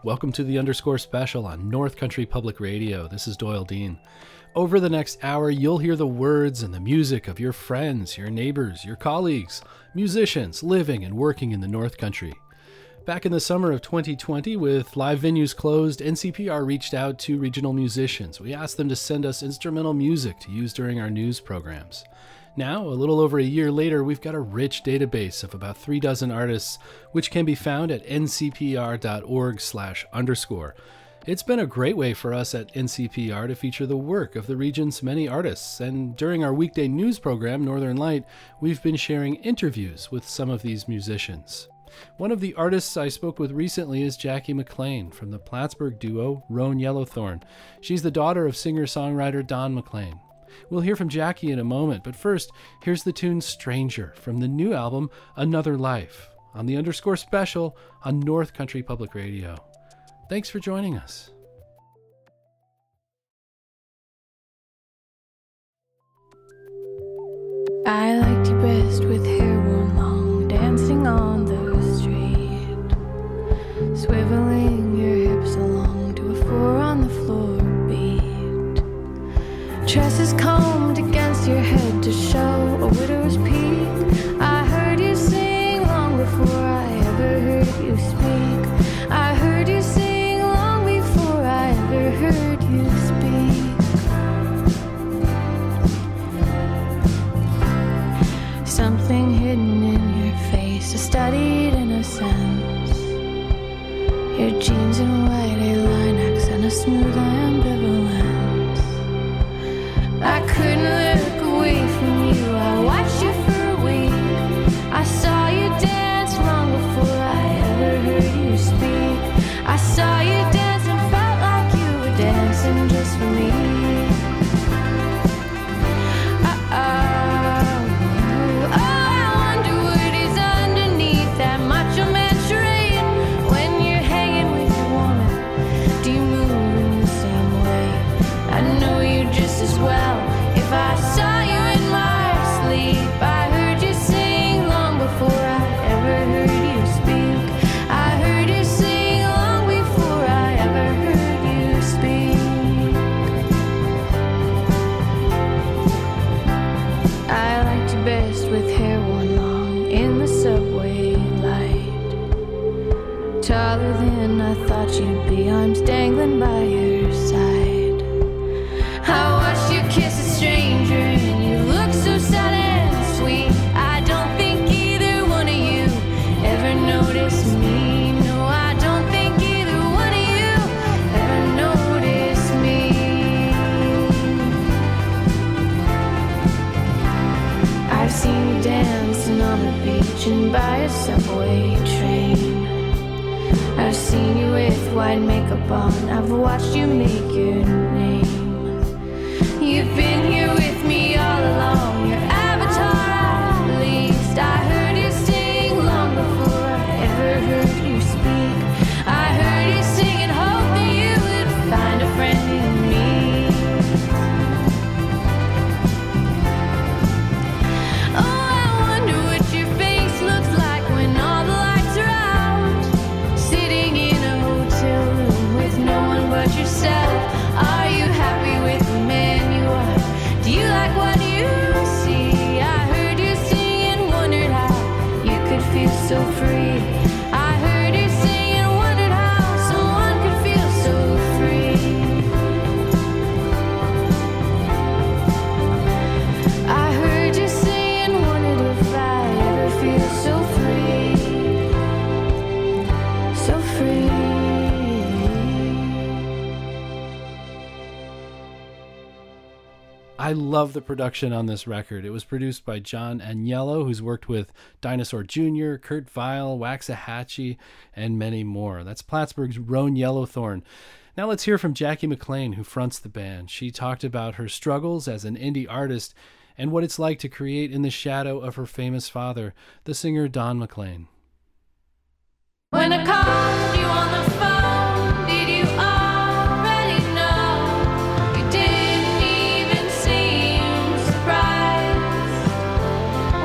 Welcome to the Underscore Special on North Country Public Radio. This is Doyle Dean. Over the next hour, you'll hear the words and the music of your friends, your neighbors, your colleagues, musicians living and working in the North Country. Back in the summer of 2020, with live venues closed, NCPR reached out to regional musicians. We asked them to send us instrumental music to use during our news programs. Now, a little over a year later, we've got a rich database of about 36 artists, which can be found at ncpr.org/_. It's been a great way for us at NCPR to feature the work of the region's many artists, and during our weekday news program, Northern Light, we've been sharing interviews with some of these musicians. One of the artists I spoke with recently is Jackie McLean from the Plattsburgh duo Roan Yellowthorn. She's the daughter of singer-songwriter Don McLean. We'll hear from Jackie in a moment, but first, here's the tune Stranger from the new album Another Life on the Underscore Special on North Country Public Radio. Thanks for joining us. I liked you best with hair worn long, dancing on the street, swiveling your hips along to a 4 on the floor beat. Tresses combed against your head to show a widow's peak. I heard you sing long before I ever heard you speak. I heard you sing long before I ever heard you speak. Something hidden in your face, a studied innocence. Your jeans and white A-line accent, a smooth ambivalence. I couldn't look away from you, I watched you for a week. I saw you dance long before I ever heard you speak. I saw you dance and felt like you were dancing just for me. I saw you in my sleep. I heard you sing long before I ever heard you speak. I heard you sing long before I ever heard you speak. I liked you best with hair worn long in the subway light. Taller than I thought you'd be, arms dangling by your side. I watched you kiss a stranger and you look so sad and sweet. I don't think either one of you ever noticed me. No, I don't think either one of you ever noticed me. I've seen you dancing on the beach and by a subway train. I've seen you with white makeup on. I've watched you make your name. You've been here with me all along, your avatar at least. I heard you sing long before I ever heard you speak. I heard you sing and hope that you would find a friend in me. Oh, I wonder what your face looks like when all the lights are out. Sitting in a hotel room with no one but yourself. Are you happy with the man you are? Do you like what you see? I heard you sing and wondered how you could feel so free. I heard you sing and wondered how someone could feel so free. I heard you sing and wondered if I ever feel so free. So free. I love the production on this record. It was produced by John Agnello, who's worked with Dinosaur Jr., Kurt Vile, Waxahachie, and many more. That's Plattsburgh's Roan Yellowthorn. Now let's hear from Jackie McLean, who fronts the band. She talked about her struggles as an indie artist and what it's like to create in the shadow of her famous father, the singer Don McLean. When I called you on the phone, did you already know? You didn't even seem surprised.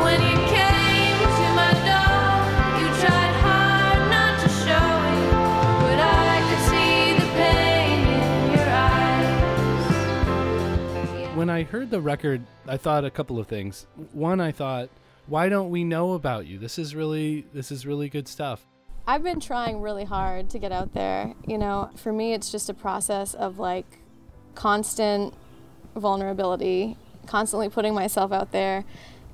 When you came to my door, you tried hard not to show it, but I could heard the record, I thought a couple of things. One, I thought, why don't we know about you? This is really good stuff. I've been trying really hard to get out there. For me, it's just a process of like constant vulnerability, constantly putting myself out there,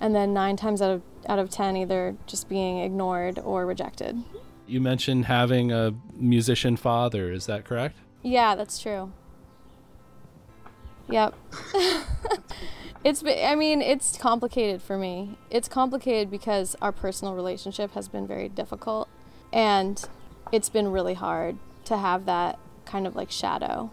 and then 9 times out of 10 either just being ignored or rejected. You mentioned having a musician father, is that correct? Yeah, that's true. Yep. It's complicated for me. It's complicated because our personal relationship has been very difficult, and it's been really hard to have that kind of like shadow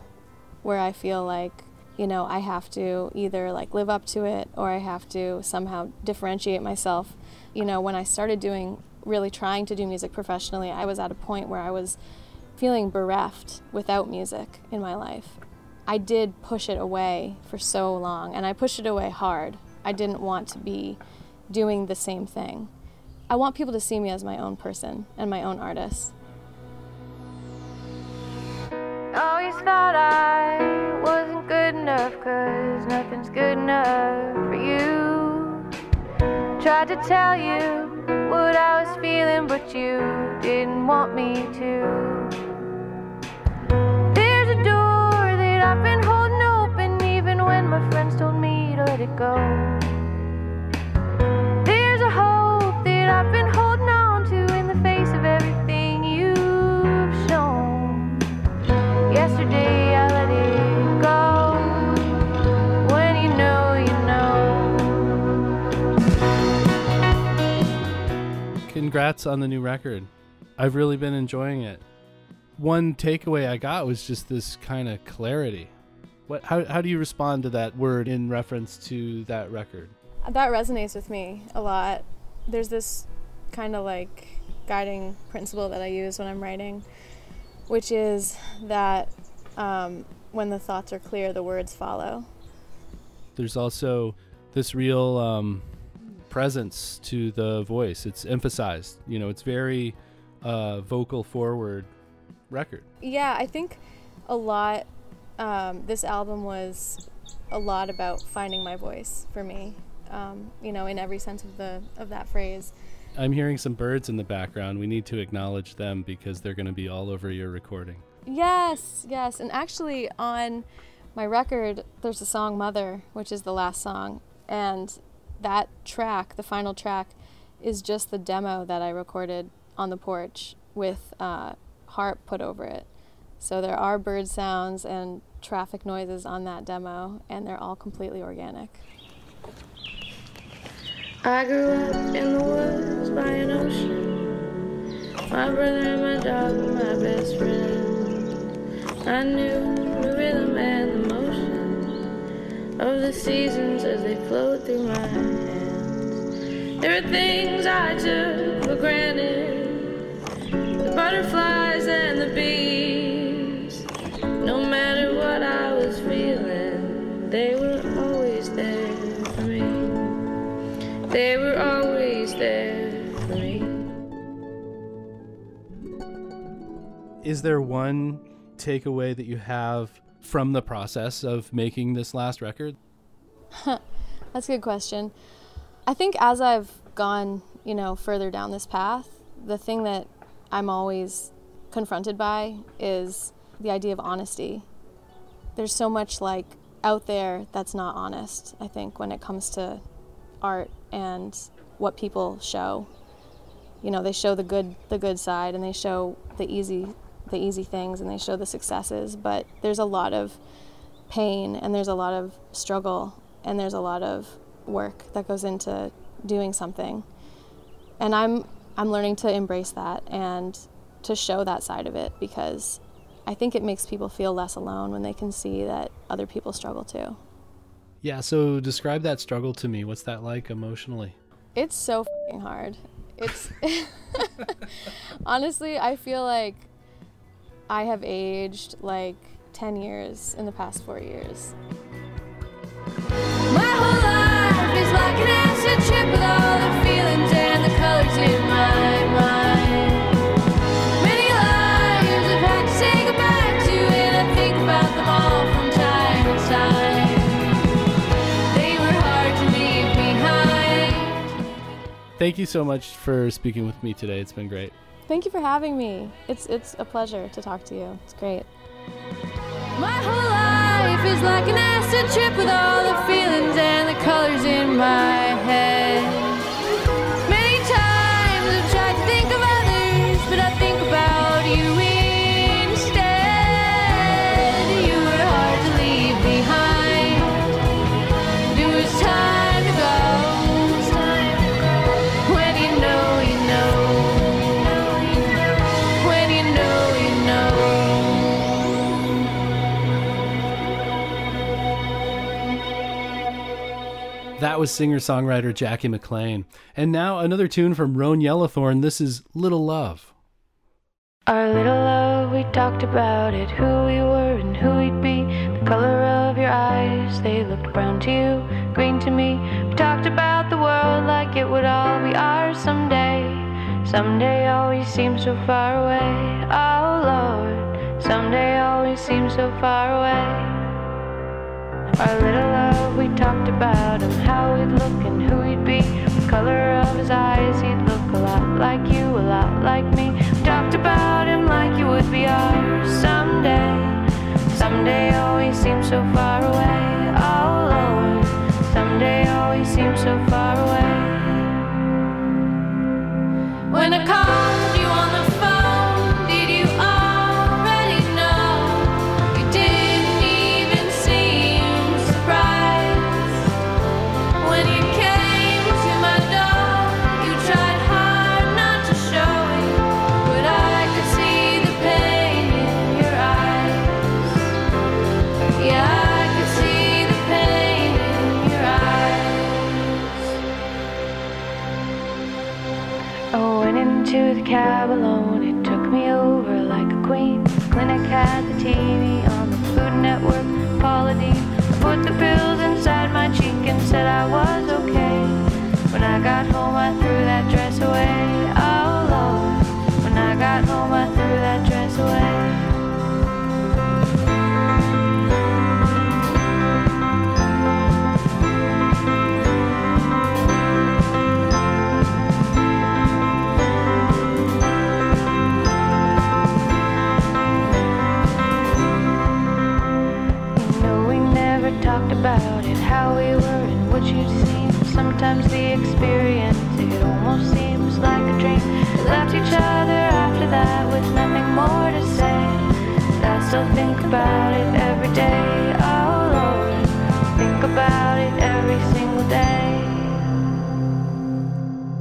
where I feel like, I have to either like live up to it or I have to somehow differentiate myself. When I started really trying to do music professionally, I was at a point where I was feeling bereft without music in my life. I did push it away for so long, and I pushed it away hard. I didn't want to be doing the same thing. I want people to see me as my own person and my own artist. Always thought I wasn't good enough, 'cause nothing's good enough for you. Tried to tell you what I was feeling, but you didn't want me to. There's a door that I've been holding open, even when my friends told me to let it go. There's a hope that I've been holding on to in the face of everything you've shown. Yesterday I let it go. When you know, you know. Congrats on the new record. I've really been enjoying it. One takeaway I got was just this kind of clarity. How do you respond to that word in reference to that record? That resonates with me a lot. There's this kind of like guiding principle that I use when I'm writing, which is that when the thoughts are clear, the words follow. There's also this real presence to the voice. It's emphasized. It's very vocal forward record. Yeah, I think a lot, this album was a lot about finding my voice for me, in every sense of that phrase. I'm hearing some birds in the background. We need to acknowledge them because they're going to be all over your recording. Yes. And actually on my record, there's a song Mother, which is the last song. And that track, the final track, is just the demo that I recorded on the porch with harp put over it. So there are bird sounds and traffic noises on that demo, and they're all completely organic. I grew up in the woods by an ocean. My brother and my dog were my best friend. I knew the rhythm and the motion of the seasons as they flowed through my hands. There were things I took for granted, the butterflies and the bees. No matter what I was feeling, they were always there for me. They were always there for me. Is there one takeaway that you have from the process of making this last record? That's a good question. I think as I've gone, further down this path, the thing that I'm always confronted by is the idea of honesty. There's so much out there that's not honest, I think, when it comes to art and what people show. They show the good side, and they show the easy things, and they show the successes, but there's a lot of pain, and there's a lot of struggle, and there's a lot of work that goes into doing something. And I'm learning to embrace that and to show that side of it, because I think it makes people feel less alone when they can see that other people struggle too. Yeah, so describe that struggle to me. What's that like emotionally? It's so f***ing hard. It's honestly, I feel like I have aged 10 years in the past 4 years. My whole life is like an acid trip with all the feelings and the colors in my mind. Many lives I've had to say goodbye to, and I think about them all from time to time. Thank you so much for speaking with me today. It's been great. Thank you for having me. It's a pleasure to talk to you. It's great. My whole life is like an acid trip with all the feelings and the colors in my head. Many times I've tried to think of others, but I think about you instead. You were hard to leave behind. It was time to go. When you know, you know. When you know, you know. That was singer-songwriter Jackie McLean. And now another tune from Roan Yellowthorn. This is Little Love. Our little love, we talked about it, who we were and who we'd be. The color of your eyes, they looked brown to you, green to me. We talked about the world like it would all be ours someday. Someday always seems so far away. Oh Lord, someday always seems so far away. Our little love, we talked about him, how we'd look and who he'd be. The color of his eyes, he'd look a lot like you, a lot like me. We talked about him like you would be ours someday. Someday always seems so far away. Oh Lord, someday always seems so far away. When I called you on the phone, did you already know? You didn't even seem surprised. When you came to my door, you tried hard not to show it, but I could see the pain in your eyes. Yeah, I could see the pain in your eyes. I went into the cab alone, it took me over like a queen. The clinic had the TV on the Food Network, Paula Deen. I put the pills inside my cheek and said I was okay. When I got home I threw that dress away. Oh Lord, when I got home I threw that dress away. Talked about it, how we were and what you'd seen. Sometimes the experience, it almost seems like a dream. We left each other after that with nothing more to say. But I still think about it every day. Oh Lord, think about it every single day.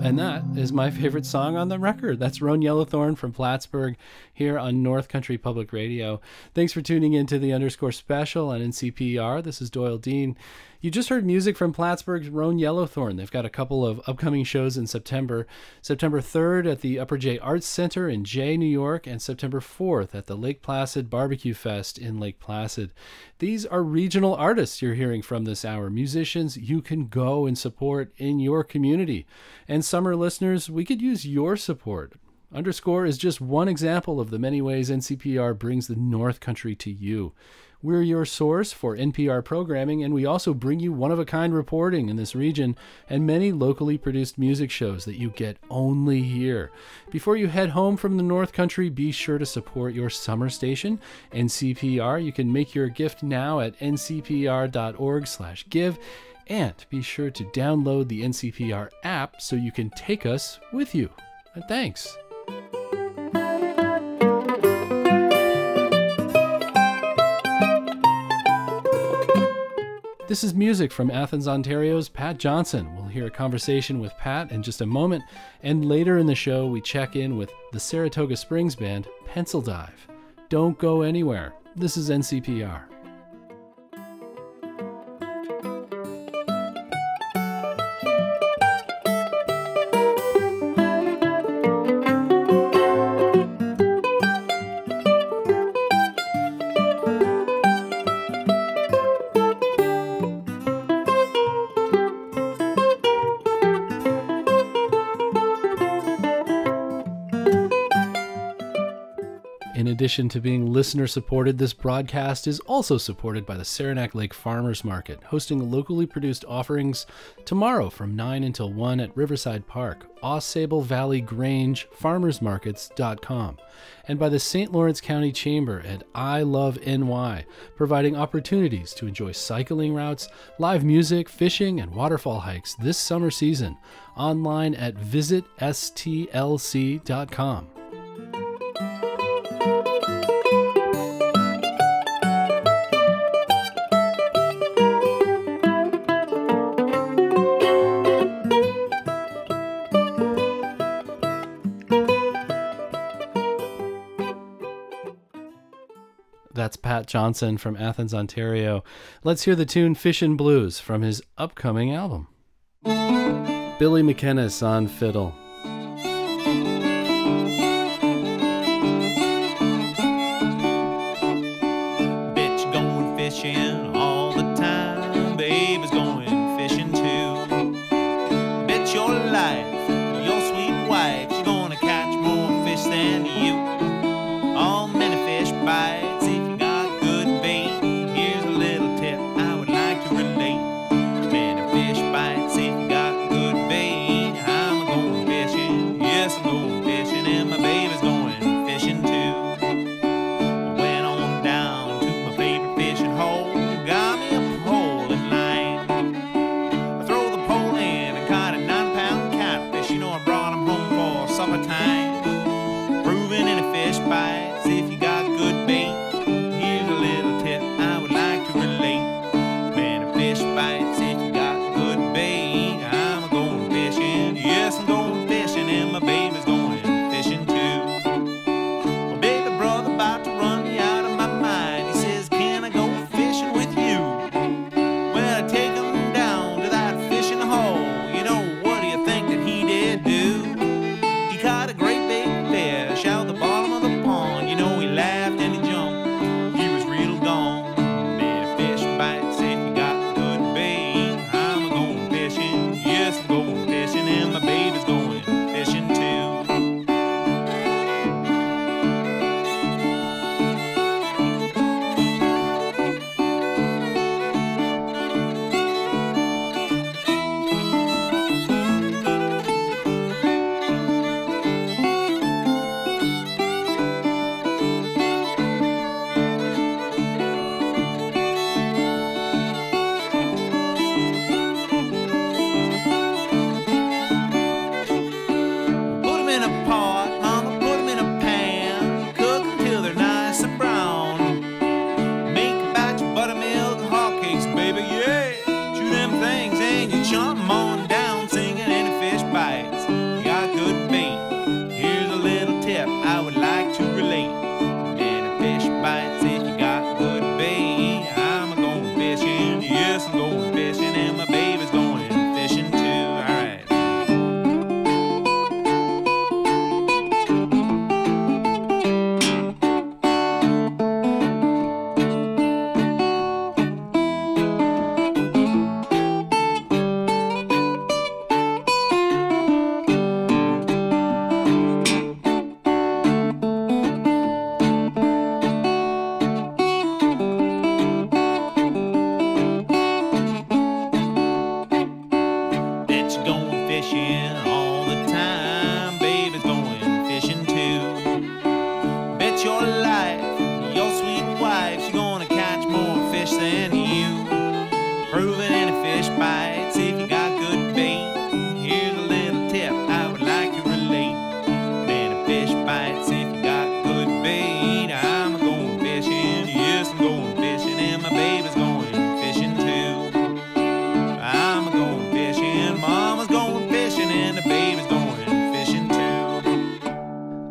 And that is my favorite song on the record. That's Roan Yellowthorn from Plattsburgh here on North Country Public Radio. Thanks for tuning in to the Underscore Special on NCPR. This is Doyle Dean. You just heard music from Plattsburgh's Roan Yellowthorn. They've got a couple of upcoming shows in September. September 3rd at the Upper J Arts Center in Jay, New York, and September 4th at the Lake Placid Barbecue Fest in Lake Placid. These are regional artists you're hearing from this hour, musicians you can go and support in your community. And summer listeners, we could use your support. Underscore is just one example of the many ways NCPR brings the North Country to you. We're your source for NPR programming, and we also bring you one-of-a-kind reporting in this region and many locally produced music shows that you get only here. Before you head home from the North Country, be sure to support your summer station, NCPR. You can make your gift now at ncpr.org/give, and be sure to download the NCPR app so you can take us with you. And thanks. This is music from Athens, Ontario's Pat Johnson. We'll hear a conversation with Pat in just a moment, and later in the show we check in with the Saratoga Springs band Pencil Dive. Don't go anywhere. This is NCPR. In addition to being listener-supported, this broadcast is also supported by the Saranac Lake Farmers Market, hosting locally produced offerings tomorrow from 9 until 1 at Riverside Park, Ausable Valley Grange, farmersmarkets.com, and by the St. Lawrence County Chamber at I Love NY, providing opportunities to enjoy cycling routes, live music, fishing, and waterfall hikes this summer season, online at visitstlc.com. That's Pat Johnson from Athens, Ontario. Let's hear the tune Fishin' Blues from his upcoming album. Billy McInnes on fiddle. Bitch going fishing all the time, babe is going fishing too. Bet your life, your sweet wife, she's gonna catch more fish than you. All many fish bites.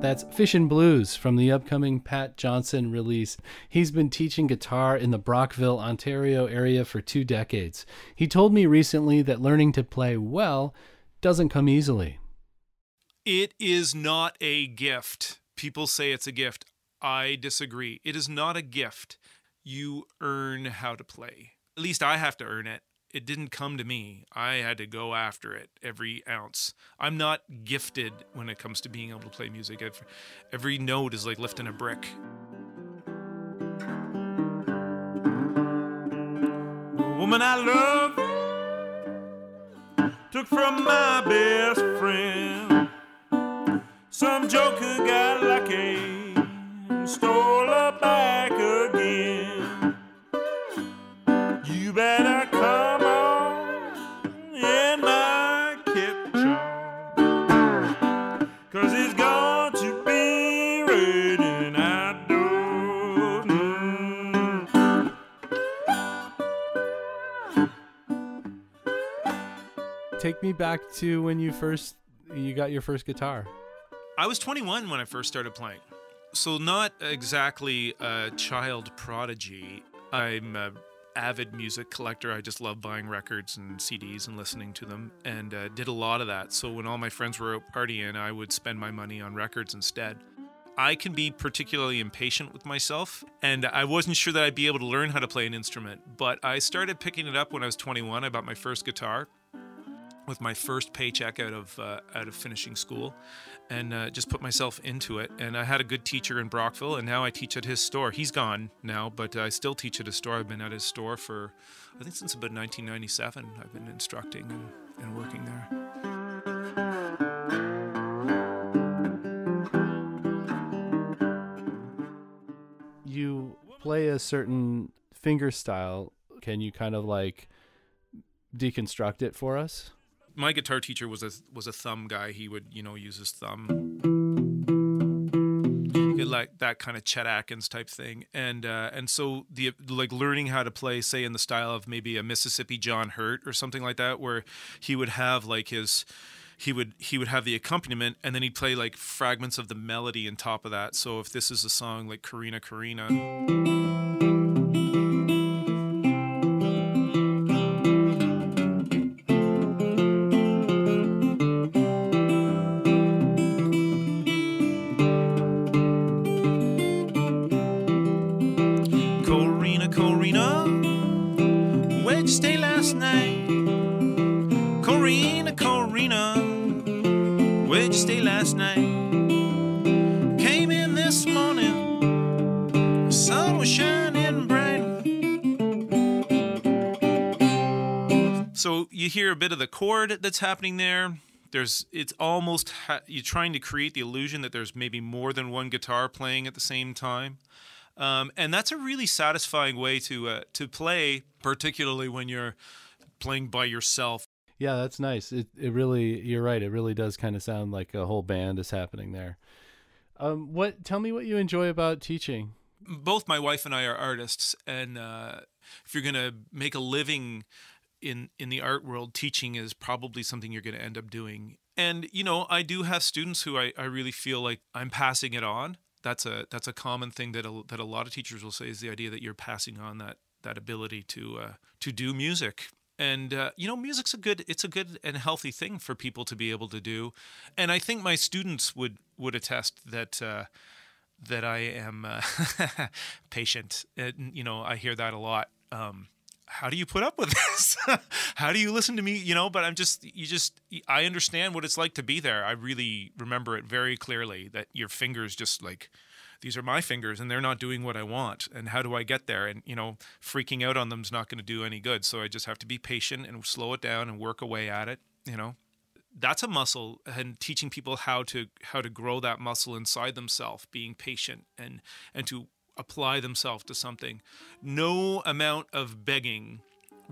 That's Fishin' Blues from the upcoming Pat Johnson release. He's been teaching guitar in the Brockville, Ontario area for 2 decades. He told me recently that learning to play well doesn't come easily. It is not a gift. People say it's a gift. I disagree. It is not a gift. You earn how to play. At least I have to earn it. it didn't come to me. I had to go after it every ounce. I'm not gifted when it comes to being able to play music. Every note is like lifting a brick. The woman I love took from my best friend. Some joker got lucky and stole her back again. You better come on in my kitchen, 'cause it's going to be raining outdoors. Take me back to when you got your first guitar. I was 21 when I first started playing. So not exactly a child prodigy. I'm a avid music collector. I just love buying records and CDs and listening to them, and did a lot of that. So when all my friends were out partying, I would spend my money on records instead. I can be particularly impatient with myself, and I wasn't sure that I'd be able to learn how to play an instrument, but I started picking it up when I was 21. I bought my first guitar with my first paycheck out of finishing school, and just put myself into it. And I had a good teacher in Brockville, and now I teach at his store. He's gone now, but I still teach at his store. I've been at his store for, I think, since about 1997. I've been instructing and working there. You play a certain finger style. Can you kind of like deconstruct it for us? My guitar teacher was a thumb guy. He would, use his thumb, like that kind of Chet Atkins type thing, and so the learning how to play, say, in the style of maybe a Mississippi John Hurt or something like that, where he would have like he would have the accompaniment, and then he'd play like fragments of the melody on top of that. So if this is a song like Karina Karina. Corina, where'd you stay last night? Corina, where'd you stay last night? Came in this morning, the sun was shining bright. So you hear a bit of the chord that's happening there. It's almost, you're trying to create the illusion that there's maybe more than one guitar playing at the same time. And that's a really satisfying way to play, particularly when you're playing by yourself. Yeah, that's nice. It really, you're right. It really does kind of sound like a whole band is happening there. Tell me what you enjoy about teaching. Both my wife and I are artists, and if you're going to make a living in the art world, teaching is probably something you're going to end up doing. And, I do have students who I really feel like I'm passing it on. That's a common thing that a lot of teachers will say, is the idea that you're passing on that ability to do music. And music's a good and healthy thing for people to be able to do. And I think my students would attest that I am patient. And, I hear that a lot. How do you put up with this? How do you listen to me? But I understand what it's like to be there. I really remember it very clearly, that your fingers just like, these are my fingers and they're not doing what I want. And how do I get there? And, freaking out on them is not going to do any good. So I just have to be patient and slow it down and work away at it. That's a muscle, and teaching people how to grow that muscle inside themselves, being patient and to apply themselves to something. No amount of begging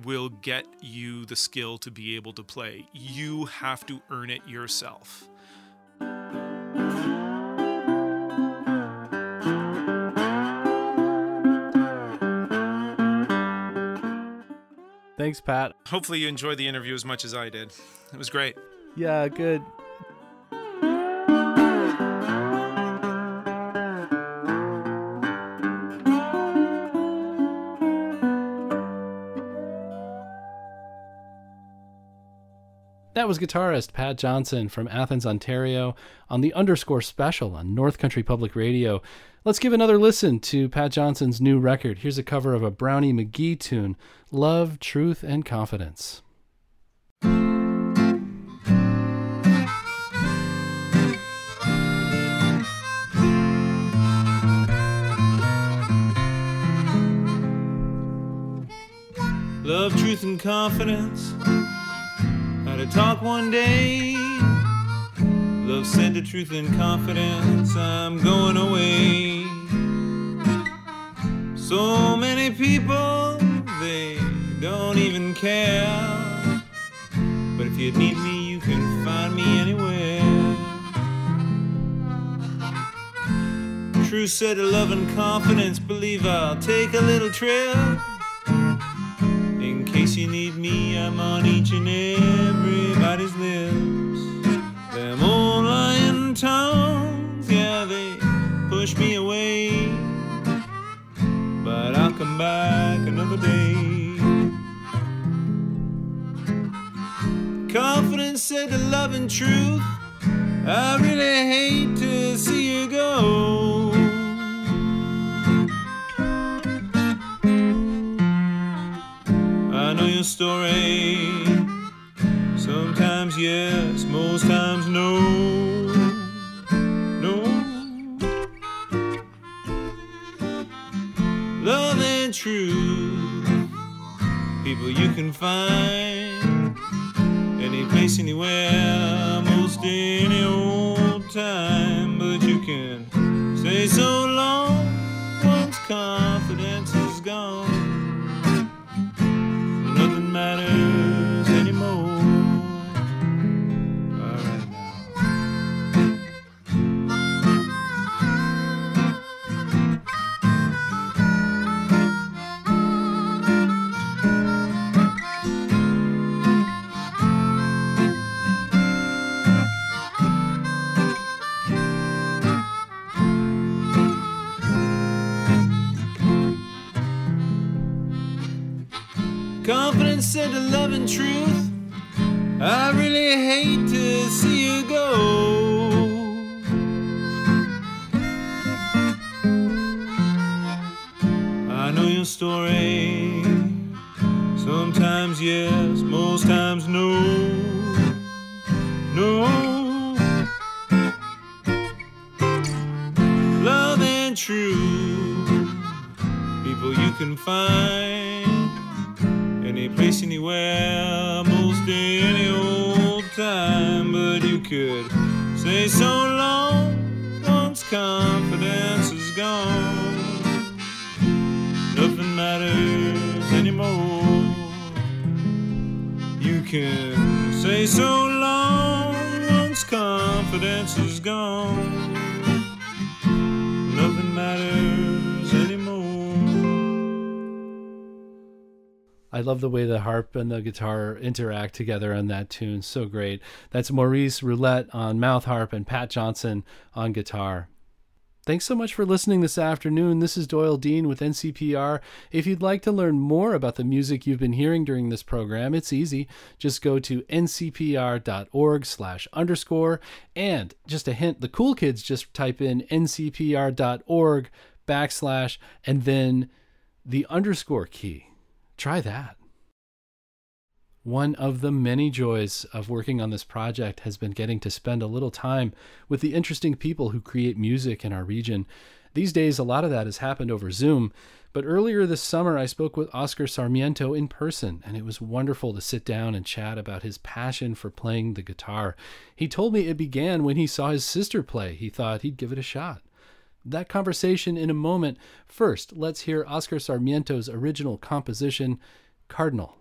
will get you the skill to be able to play. You have to earn it yourself. Thanks, Pat. Hopefully you enjoyed the interview as much as I did. It was great. Yeah, good. That was guitarist Pat Johnson from Athens, Ontario, on the Underscore Special on North Country Public Radio. Let's give another listen to Pat Johnson's new record. Here's a cover of a Brownie McGhee tune, Love, Truth, and Confidence. Love, truth, and confidence. Had a talk one day. Love said the truth and confidence, I'm going away. So many people, they don't even care. But if you need me, you can find me anywhere. Truth said to love and confidence, believe I'll take a little trip. In case you need me, I'm on each and everybody's lips. Them old lying tongues, yeah, they push me away. But I'll come back another day. Confidence said to love and truth, I really hate to see you go. I know your story. Sometimes yes, most times no. No. Love and truth, people you can find any place, anywhere, most any old time. But you can say so long once confidence is gone. Nothing matters anymore. All right now. Confidence said to love and truth, I really hate to see you go. I know your story. Sometimes yes, most times no. No. Love and truth, people you can find any place, anywhere, most any old time. But you could say so long once confidence is gone. Nothing matters anymore. You can say so long once confidence is gone. Nothing matters anymore. I love the way the harp and the guitar interact together on that tune. So great. That's Maurice Roulette on mouth harp and Pat Johnson on guitar. Thanks so much for listening this afternoon. This is Doyle Dean with NCPR. If you'd like to learn more about the music you've been hearing during this program, it's easy. Just go to ncpr.org/_. And just a hint, the cool kids just type in ncpr.org/ and then the underscore key. Try that. One of the many joys of working on this project has been getting to spend a little time with the interesting people who create music in our region. These days, a lot of that has happened over Zoom, but earlier this summer, I spoke with Oscar Sarmiento in person, and it was wonderful to sit down and chat about his passion for playing the guitar. He told me it began when he saw his sister play. He thought he'd give it a shot. That conversation in a moment. First, let's hear Oscar Sarmiento's original composition, Cardinal.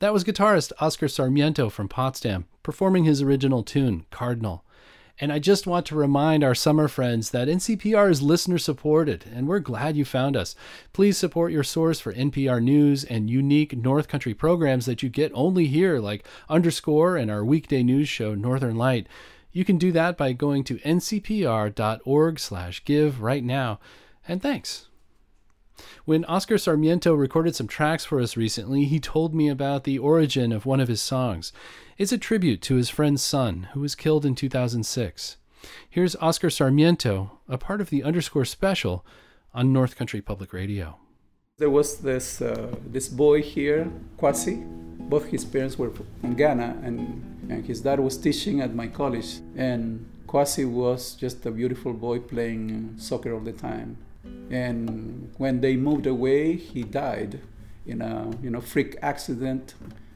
That was guitarist Oscar Sarmiento from Potsdam, performing his original tune, Cardinal. And I just want to remind our summer friends that NCPR is listener-supported, and we're glad you found us. Please support your source for NPR news and unique North Country programs that you get only here, like Underscore and our weekday news show, Northern Light. You can do that by going to ncpr.org/give right now. And thanks. When Oscar Sarmiento recorded some tracks for us recently, he told me about the origin of one of his songs. It's a tribute to his friend's son, who was killed in 2006. Here's Oscar Sarmiento, a part of the Underscore special on North Country Public Radio. There was this boy here, Kwasi. Both his parents were from Ghana, and his dad was teaching at my college. And Kwasi was just a beautiful boy playing soccer all the time. And when they moved away, he died in a freak accident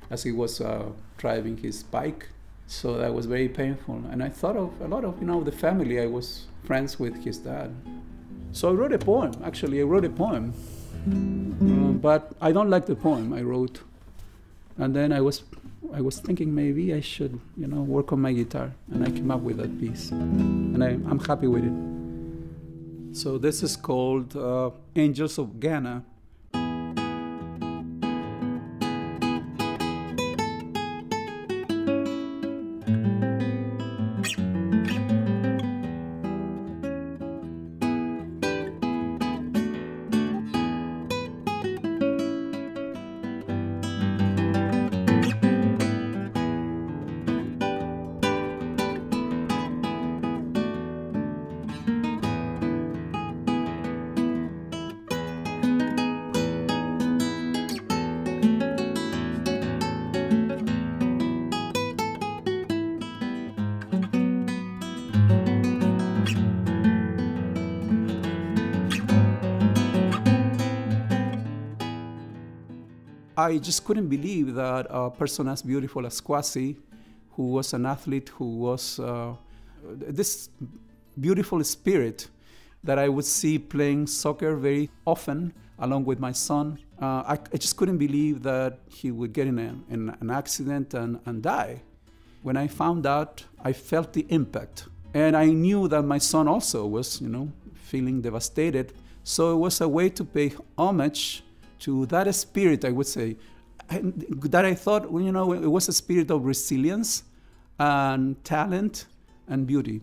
as he was driving his bike. So that was very painful. And I thought of a lot of the family. I was friends with his dad. So I wrote a poem. Actually, I wrote a poem, but I don't like the poem I wrote. And then I was thinking maybe I should work on my guitar, and I came up with that piece, and I'm happy with it. So this is called Angels of Ghana. I just couldn't believe that a person as beautiful as Kwasi, who was an athlete, who was this beautiful spirit that I would see playing soccer very often along with my son. I just couldn't believe that he would get in an accident and die. When I found out, I felt the impact. And I knew that my son also was, feeling devastated. So it was a way to pay homage to that spirit, I would say, that I thought, it was a spirit of resilience and talent and beauty.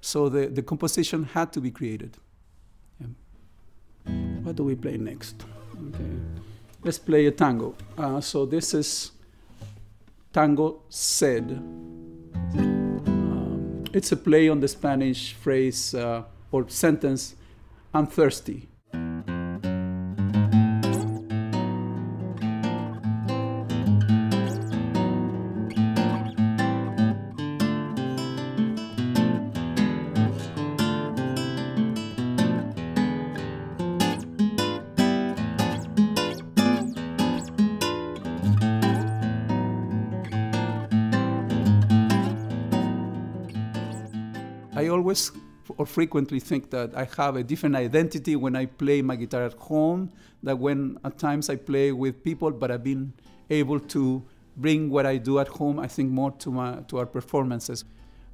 So the composition had to be created. Yeah. What do we play next? Okay. Let's play a tango. So this is Tango Sed. It's a play on the Spanish phrase or sentence, I'm thirsty. I always or frequently think that I have a different identity when I play my guitar at home than when at times I play with people, but I've been able to bring what I do at home, I think, more to our performances.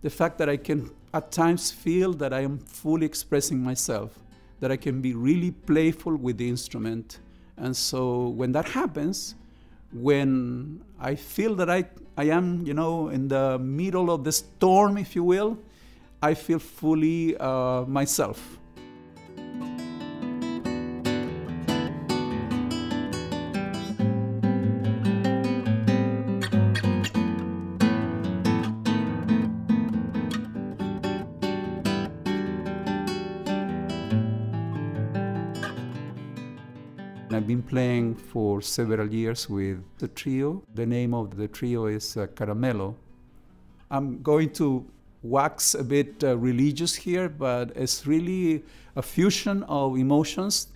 The fact that I can at times feel that I am fully expressing myself, that I can be really playful with the instrument. And so when that happens, when I feel that I am, in the middle of the storm, if you will, I feel fully myself. I've been playing for several years with the trio. The name of the trio is Caramelo. I'm going to wax a bit religious here, but it's really a fusion of emotions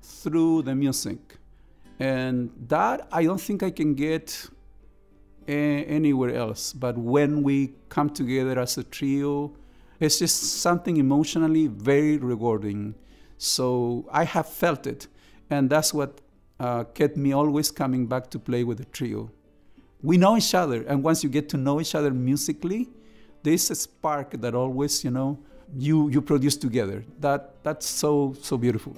through the music. And that I don't think I can get anywhere else. But when we come together as a trio, it's just something emotionally very rewarding. So I have felt it. And that's what kept me always coming back to play with the trio. we know each other. And once you get to know each other musically, there's a spark that always, you produce together. That's so beautiful.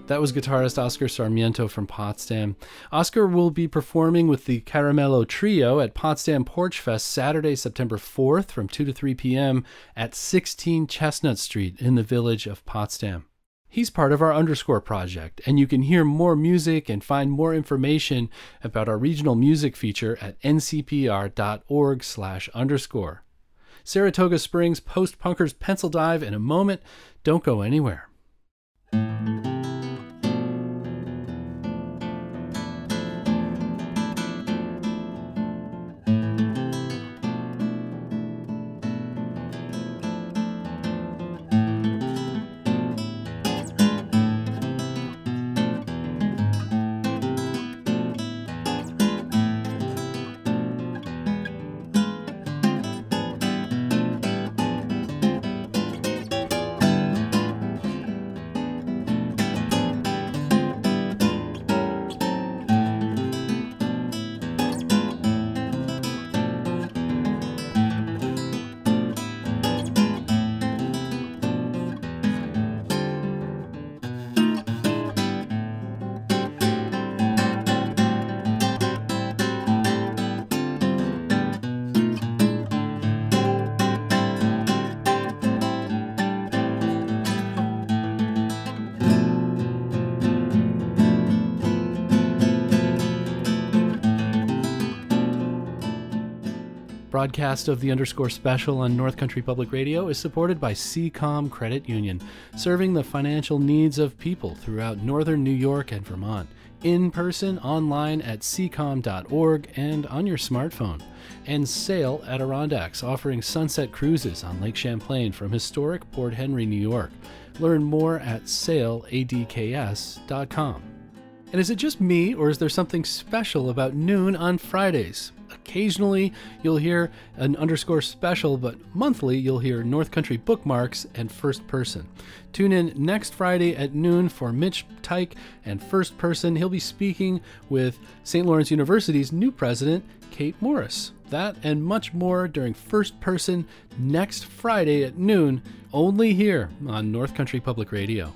That was guitarist Oscar Sarmiento from Potsdam. Oscar will be performing with the Caramello Trio at Potsdam Porch Fest Saturday, September 4th from 2 to 3 p.m. at 16 Chestnut Street in the village of Potsdam. He's part of our Underscore project, and you can hear more music and find more information about our regional music feature at ncpr.org/underscore. Saratoga Springs Post-Punkers Pencil Dive in a moment. Don't go anywhere. Broadcast of the Underscore Special on North Country Public Radio is supported by CCOM Credit Union, serving the financial needs of people throughout northern New York and Vermont, in person, online at ccom.org, and on your smartphone. And Sail Adirondacks, offering sunset cruises on Lake Champlain from historic Port Henry, New York. Learn more at sailadks.com. And is it just me, or is there something special about noon on Fridays? Occasionally, you'll hear an Underscore Special, but monthly, you'll hear North Country Bookmarks and First Person. Tune in next Friday at noon for Mitch Tyke and First Person. He'll be speaking with St. Lawrence University's new president, Kate Morris. That and much more during First Person next Friday at noon, only here on North Country Public Radio.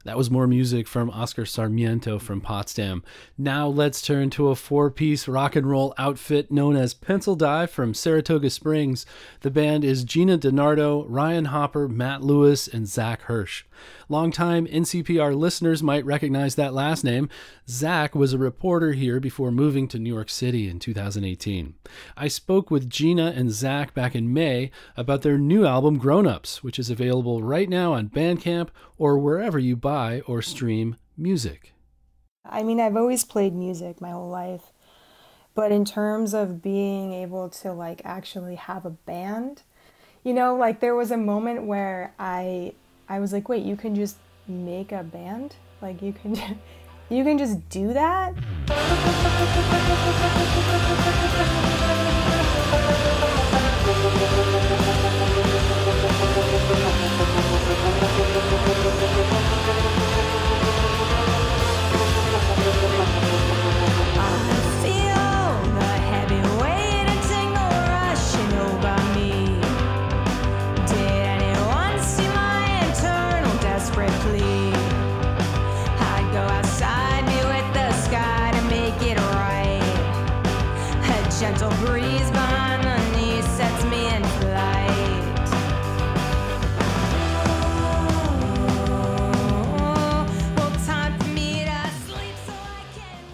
That was more music from Oscar Sarmiento from Potsdam. Now let's turn to a four-piece rock and roll outfit known as Pencil Dive from Saratoga Springs. The band is Gina DiNardo, Ryan Hopper, Matt Lewis, and Zach Hirsch. Longtime NCPR listeners might recognize that last name. Zach was a reporter here before moving to New York City in 2018. I spoke with Gina and Zach back in May about their new album, Grown Ups, which is available right now on Bandcamp or wherever you buy or stream music. I mean, I've always played music my whole life, but in terms of being able to actually have a band, there was a moment where I was like, wait, you can just make a band? You can just do that?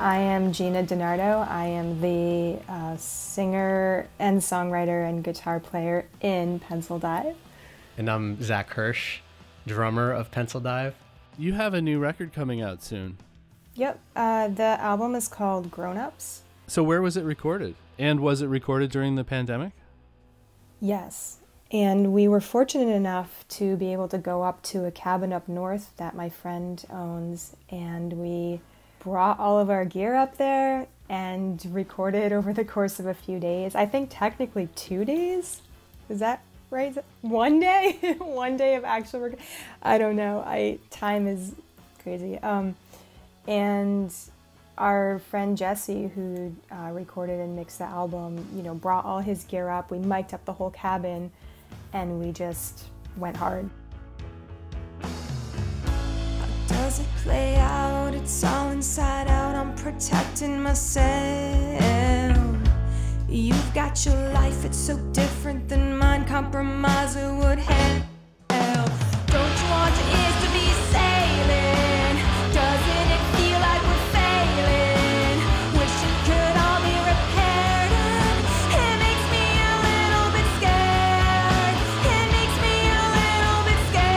I am Gina DiNardo. I am the singer and songwriter and guitar player in Pencil Dive. And I'm Zach Hirsch, drummer of Pencil Dive. You have a new record coming out soon. Yep, the album is called Grown Ups. So where was it recorded? And was it recorded during the pandemic? Yes, and we were fortunate enough to be able to go up to a cabin up north that my friend owns, and we brought all of our gear up there and recorded over the course of a few days. I think technically 2 days. Is that right? 1 day? 1 day of actual work? I don't know. Time is crazy. And our friend Jesse, who recorded and mixed the album, brought all his gear up. We mic'd up the whole cabin, and we just went hard. Does it play out? It's all inside out. I'm protecting myself. You've got your life, it's so different than mine. Compromise or would help. Don't you want your ears to be sailing? Doesn't it feel like we're failing? Wish it could all be repaired. It makes me a little bit scared. It makes me a little bit scared.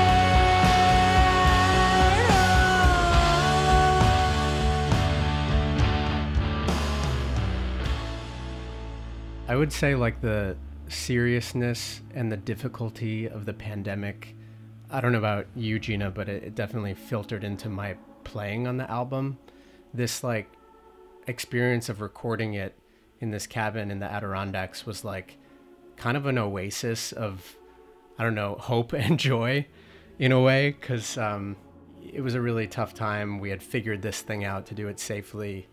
I would say like the seriousness and the difficulty of the pandemic, I don't know about you, Gina, but it definitely filtered into my playing on the album. This like experience of recording it in this cabin in the Adirondacks was like kind of an oasis of, I don't know, hope and joy in a way, because it was a really tough time. We had figured this thing out to do it safely,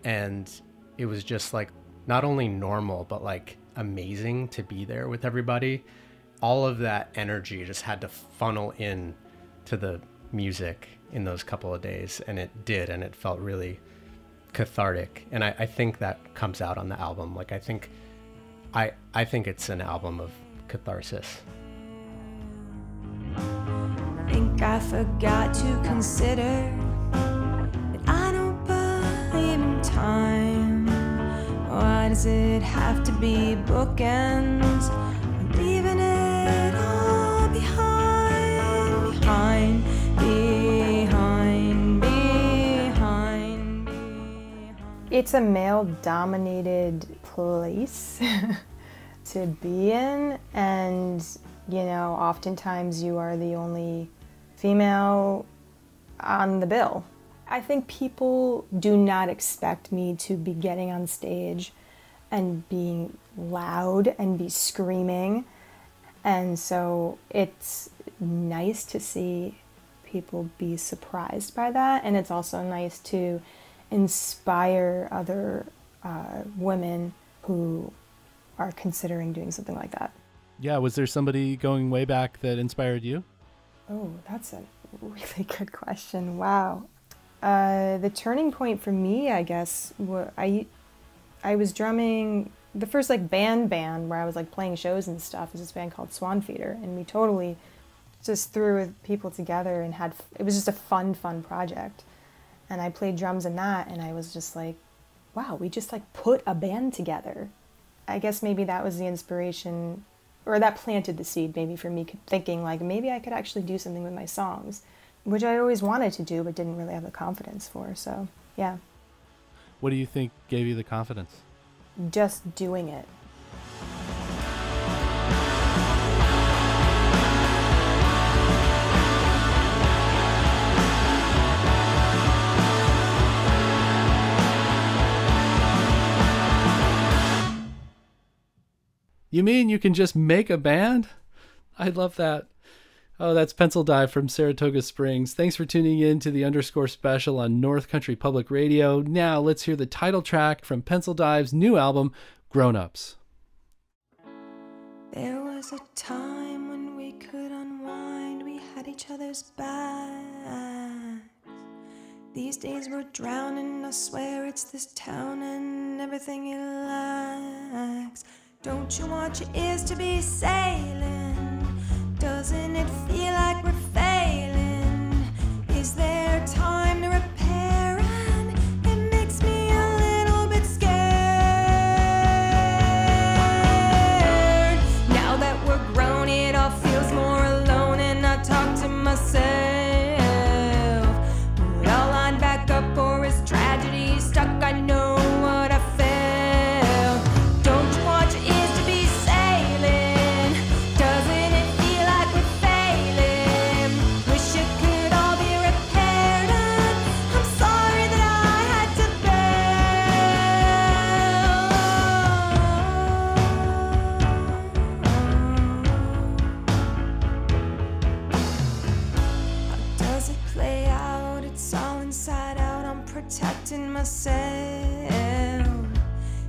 and it was just like not only normal, but like amazing to be there with everybody. All of that energy just had to funnel in to the music in those couple of days, and it did, and it felt really cathartic. And I think that comes out on the album. Like I think it's an album of catharsis. Think I forgot to consider that I don't believe in time. Why does it have to be bookends? I'm leaving it all behind. It's a male-dominated place to be in, and oftentimes you are the only female on the bill. I think people do not expect me to be getting on stage and being loud and be screaming, and so it's nice to see people be surprised by that, and it's also nice to inspire other women who are considering doing something like that. Yeah, was there somebody going way back that inspired you? Oh, that's a really good question. Wow. The turning point for me, I guess, I was drumming the first band where I was playing shows and stuff. Is this band called Swan Feeder, and we totally just threw people together and it was just a fun project. And I played drums in that, and I was just like, wow, we just put a band together. I guess maybe that was the inspiration, or that planted the seed maybe for me thinking maybe I could actually do something with my songs, which I always wanted to do but didn't really have the confidence for. So yeah. What do you think gave you the confidence? Just doing it. You mean you can just make a band? I love that. Oh, that's Pencil Dive from Saratoga Springs. Thanks for tuning in to the Underscore Special on North Country Public Radio. Now let's hear the title track from Pencil Dive's new album, Grown Ups. There was a time when we could unwind, we had each other's backs. These days we're drowning, I swear it's this town and everything it lacks. Don't you want your ears to be sailing? Doesn't it feel like we're failing? Is there time to repair? And it makes me protecting myself.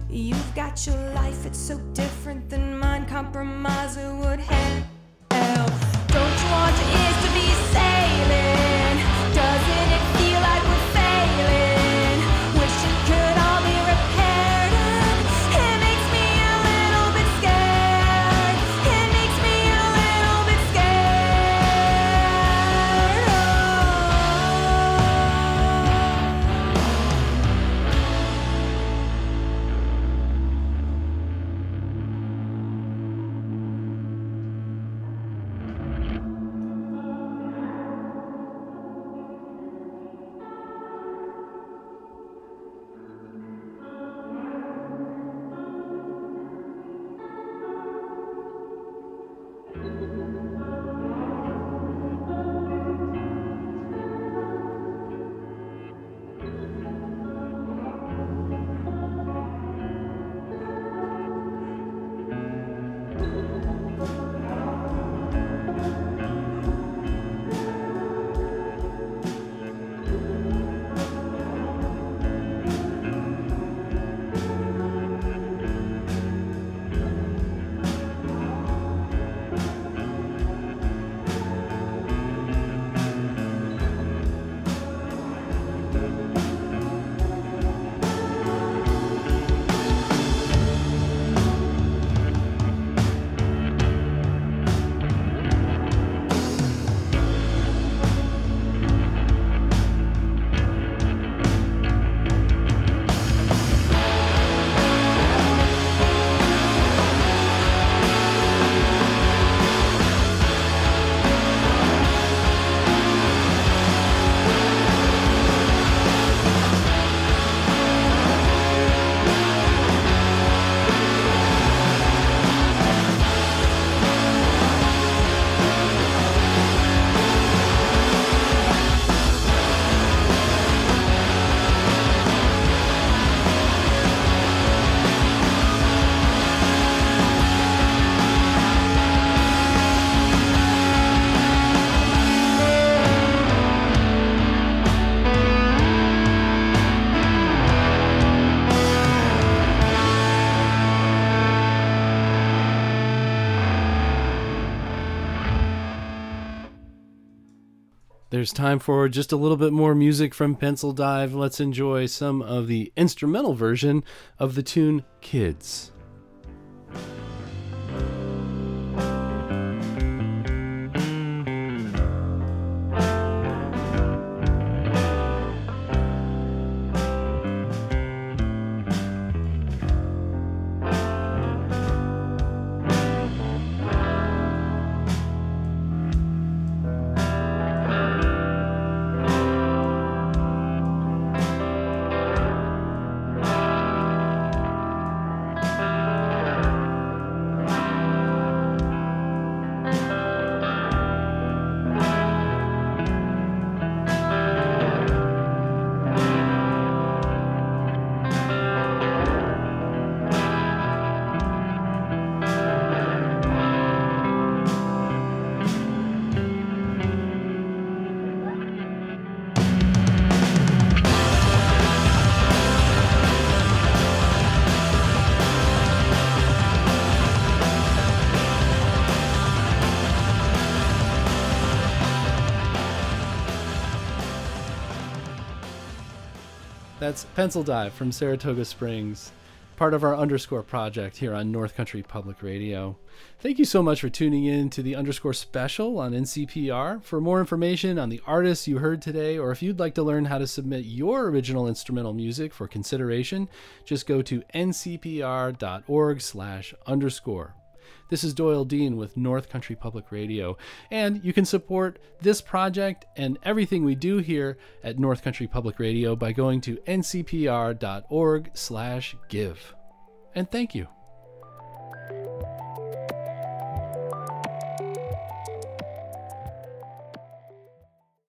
You've got your life, it's so different than mine. Compromise it would help. Don't you want your ears to be sailing? Doesn't it feel like we're failing? Wish it could all be repaired. It makes me a little bit scared. It makes me a little bit There's time for just a little bit more music from Pencil Dive. Let's enjoy some of the instrumental version of the tune Kids. That's Pencil Dive from Saratoga Springs, part of our Underscore project here on North Country Public Radio. Thank you so much for tuning in to the Underscore special on NCPR. For more information on the artists you heard today, or if you'd like to learn how to submit your original instrumental music for consideration, just go to ncpr.org/underscore. This is Doyle Dean with North Country Public Radio, and you can support this project and everything we do here at North Country Public Radio by going to ncpr.org/give. And thank you.